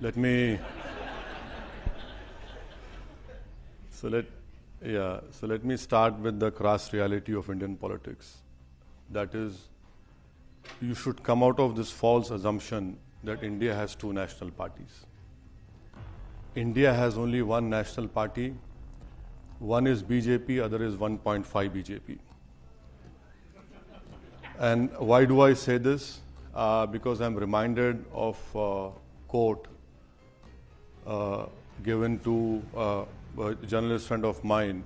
Let me so let me start with the crass reality of Indian politics. That is, you should come out of this false assumption that India has two national parties. India has only one national party. One is BJP, other is 1.5 BJP. And why do I say this? Because I'm reminded of a quote given to a journalist friend of mine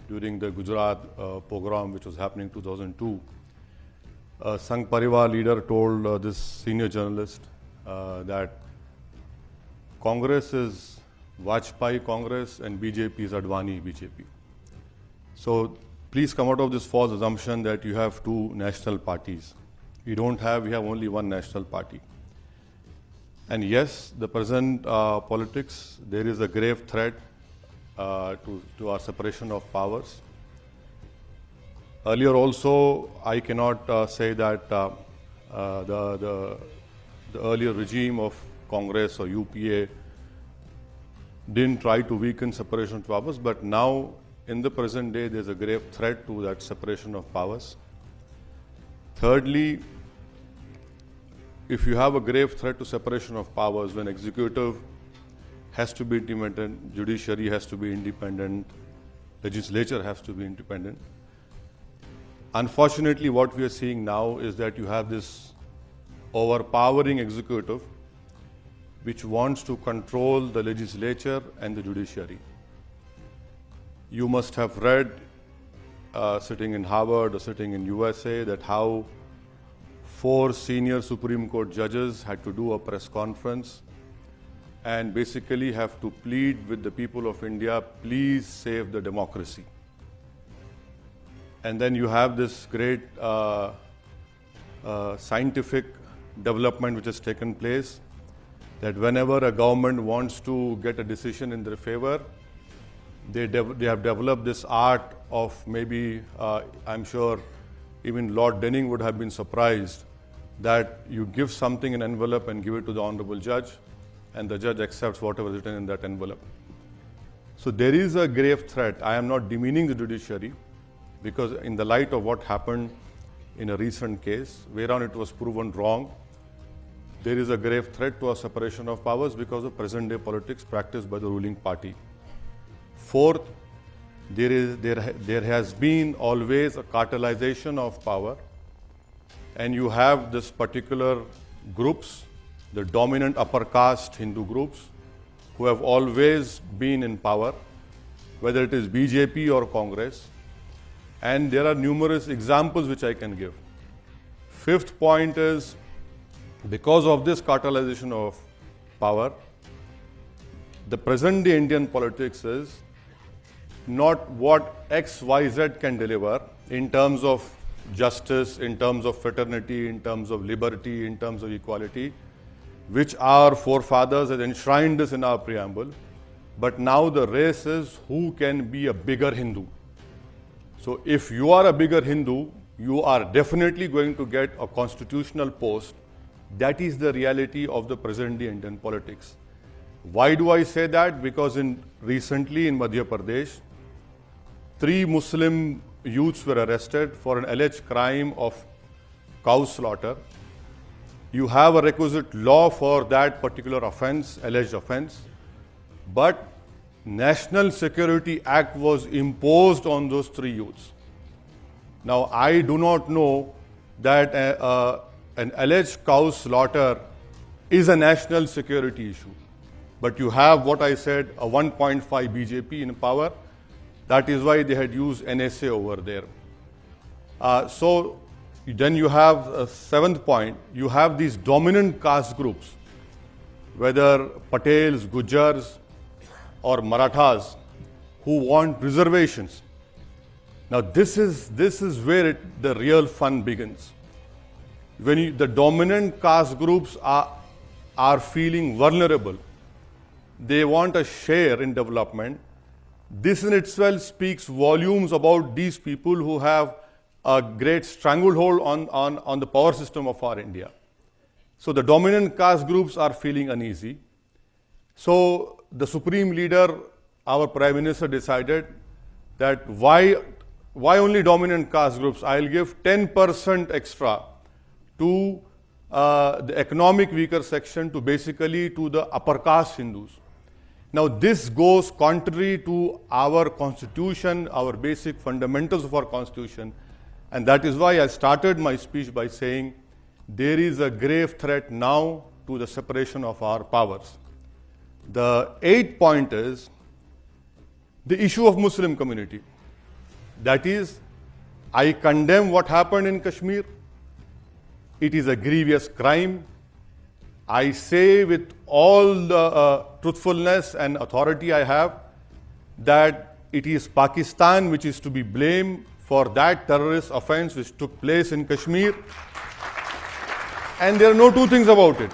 during the Gujarat pogrom, which was happening in 2002. Sangh Parivar leader told this senior journalist that Congress is Vajpayee Congress and BJP is Advani BJP. So please come out of this false assumption that you have two national parties. We have only one national party. And yes, the present politics, there is a grave threat to our separation of powers. Earlier also, I cannot say that the earlier regime of Congress or UPA didn't try to weaken separation of powers, but now in the present day, there's a grave threat to that separation of powers. Thirdly, if you have a grave threat to separation of powers, when executive has to be independent, judiciary has to be independent, legislature has to be independent. Unfortunately, what we are seeing now is that you have this overpowering executive which wants to control the legislature and the judiciary. You must have read, sitting in Harvard or sitting in USA, that how 4 senior Supreme Court judges had to do a press conference and basically have to plead with the people of India, please save the democracy. And then you have this great scientific development which has taken place, that whenever a government wants to get a decision in their favor, they have developed this art of maybe, I'm sure even Lord Denning would have been surprised, that you give something in an envelope and give it to the honorable judge, and the judge accepts whatever is written in that envelope. So there is a grave threat. I am not demeaning the judiciary, because in the light of what happened in a recent case, whereon it was proven wrong, there is a grave threat to our separation of powers because of present-day politics practiced by the ruling party. Fourth, there has been always a cartelization of power, and you have this particular groups, the dominant upper caste Hindu groups, who have always been in power, whether it is BJP or Congress, and there are numerous examples which I can give. Fifth point is, because of this cartelization of power, the present-day Indian politics is not what XYZ can deliver in terms of justice, in terms of fraternity, in terms of liberty, in terms of equality, which our forefathers had enshrined this in our preamble. But now the race is who can be a bigger Hindu. So if you are a bigger Hindu, you are definitely going to get a constitutional post. That is the reality of the present-day Indian politics. Why do I say that? Because recently in Madhya Pradesh, 3 Muslim youths were arrested for an alleged crime of cow slaughter. You have a requisite law for that particular offense, alleged offense, but National Security Act was imposed on those 3 youths. Now, I do not know that an alleged cow slaughter is a national security issue. But you have what I said, a 1.5 BJP in power. That is why they had used NSA over there. So then you have a 7th point. You have these dominant caste groups, whether Patels, Gujars, or Marathas, who want reservations. Now this is where the real fun begins. When the dominant caste groups are feeling vulnerable, they want a share in development. This in itself speaks volumes about these people who have a great stranglehold on the power system of our India. So the dominant caste groups are feeling uneasy. So the Supreme Leader, our Prime Minister, decided that why only dominant caste groups? I'll give 10% extra to the economic weaker section, to basically to the upper caste Hindus. Now this goes contrary to our constitution, our basic fundamentals of our constitution, and that is why I started my speech by saying there is a grave threat now to the separation of our powers. The 8th point is the issue of Muslim community. That is, I condemn what happened in Kashmir. It is a grievous crime. I say with all the truthfulness and authority I have that it is Pakistan which is to be blamed for that terrorist offense which took place in Kashmir. And there are no two things about it.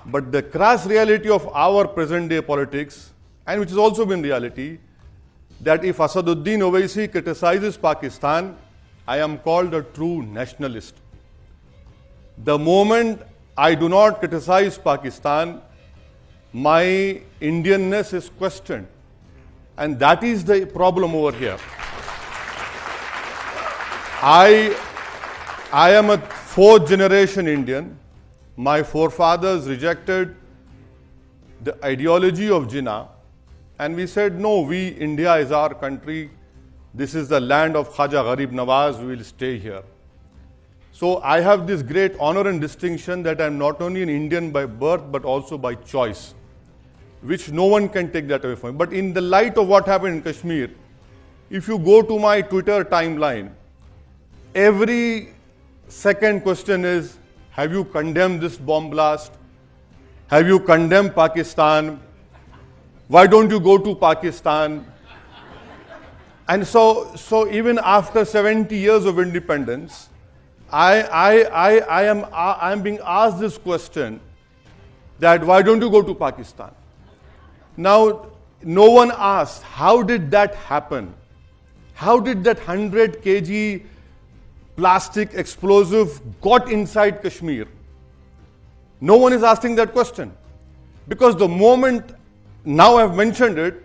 But the crass reality of our present day politics, and which has also been reality, that if Asaduddin Owaisi criticizes Pakistan, I am called a true nationalist. The moment I do not criticize Pakistan, my Indianness is questioned. And that is the problem over here. I am a 4th generation Indian. My forefathers rejected the ideology of Jinnah, and we said, no, India is our country. This is the land of Khaja Gharib Nawaz. We will stay here. So I have this great honor and distinction that I am not only an Indian by birth, but also by choice, which no one can take that away from me. But in the light of what happened in Kashmir, if you go to my Twitter timeline, every second question is, have you condemned this bomb blast? Have you condemned Pakistan? Why don't you go to Pakistan? And so even after 70 years of independence, I am being asked this question, that why don't you go to Pakistan? Now, no one asked, how did that happen? How did that 100 kg plastic explosive got inside Kashmir? No one is asking that question. Because the moment, now I've mentioned it,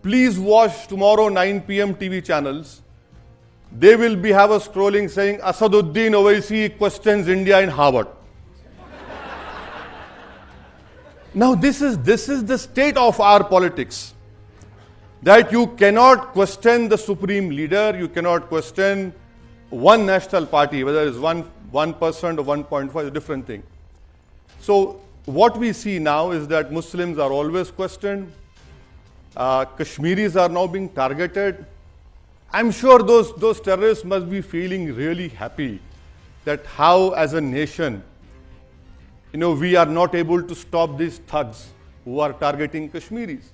please watch tomorrow 9 p.m. TV channels. They will have a scrolling saying, Asaduddin Owaisi questions India in Harvard. Now this is the state of our politics. That you cannot question the Supreme Leader, you cannot question one national party, whether it's 1% or 1.5, is a different thing. So what we see now is that Muslims are always questioned. Kashmiris are now being targeted. I'm sure those terrorists must be feeling really happy that how as a nation, we are not able to stop these thugs who are targeting Kashmiris.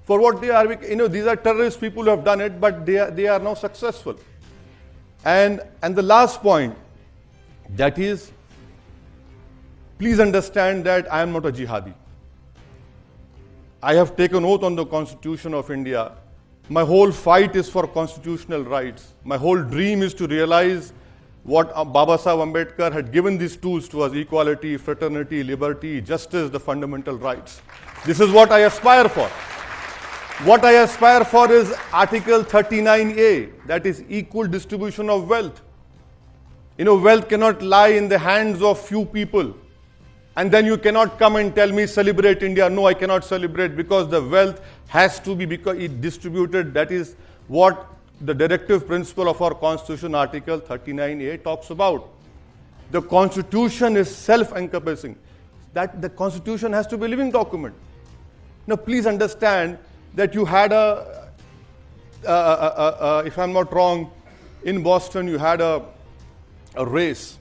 For what they are, these are terrorist people who have done it, but they are now successful. And the last point, that is, please understand that I am not a jihadi. I have taken oath on the Constitution of India. My whole fight is for constitutional rights. My whole dream is to realize what Baba Sahib Ambedkar had given these tools to us: equality, fraternity, liberty, justice, the fundamental rights. This is what I aspire for. What I aspire for is Article 39A, that is equal distribution of wealth. Wealth cannot lie in the hands of few people. And then you cannot come and tell me, celebrate India. No, I cannot celebrate, because the wealth has to be distributed. That is what the directive principle of our Constitution, Article 39A, talks about. The Constitution is self-encompassing. That the Constitution has to be a living document. Now, please understand that you had if I'm not wrong, in Boston you had a race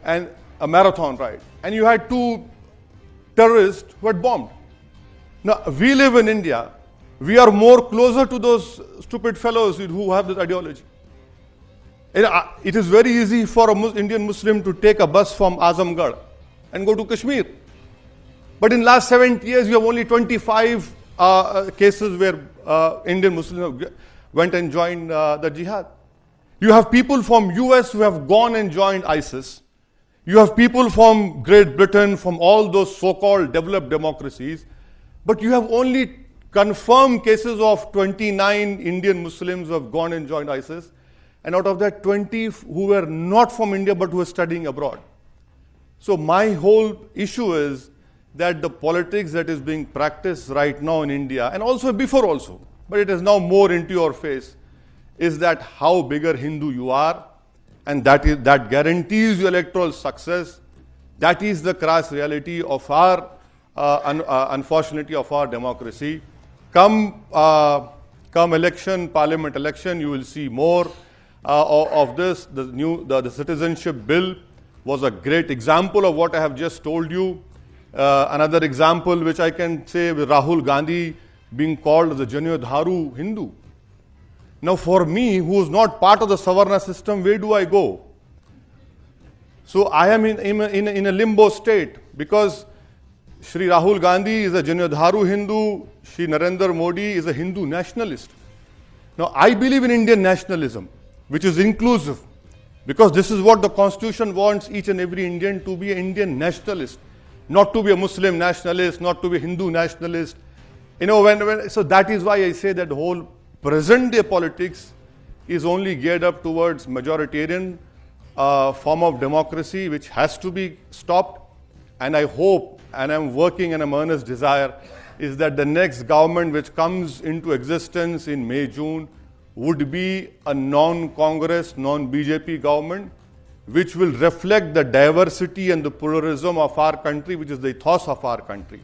and a marathon ride, and you had 2 terrorists who had bombed. Now, we live in India. We are more closer to those stupid fellows who have this ideology. It is very easy for an Indian Muslim to take a bus from Azamgarh and go to Kashmir. But in last 70 years, you have only 25 cases where Indian Muslims went and joined the jihad. You have people from US who have gone and joined ISIS. You have people from Great Britain, from all those so-called developed democracies, but you have only confirmed cases of 29 Indian Muslims who have gone and joined ISIS, and out of that 20 who were not from India but who were studying abroad. So my whole issue is that the politics that is being practiced right now in India, and also before also, but it is now more into your face, is that how bigger Hindu you are, and that guarantees you electoral success. That is the crass reality of our, unfortunately, of our democracy. Come election, parliament election, you will see more of this. The citizenship bill was a great example of what I have just told you. Another example which I can say with Rahul Gandhi being called as a Janyodharu Hindu. Now for me, who is not part of the Savarna system, where do I go? So I am in a limbo state, because Shri Rahul Gandhi is a Janyodharu Hindu, Shri Narendra Modi is a Hindu nationalist. Now I believe in Indian nationalism, which is inclusive, because this is what the Constitution wants each and every Indian to be, an Indian nationalist, not to be a Muslim nationalist, not to be a Hindu nationalist. You know, so that is why I say that the whole present day politics is only geared up towards majoritarian form of democracy, which has to be stopped. And I hope, and I'm working, and an earnest desire is that the next government which comes into existence in May, June would be a non-Congress, non-BJP government, which will reflect the diversity and the pluralism of our country, which is the ethos of our country.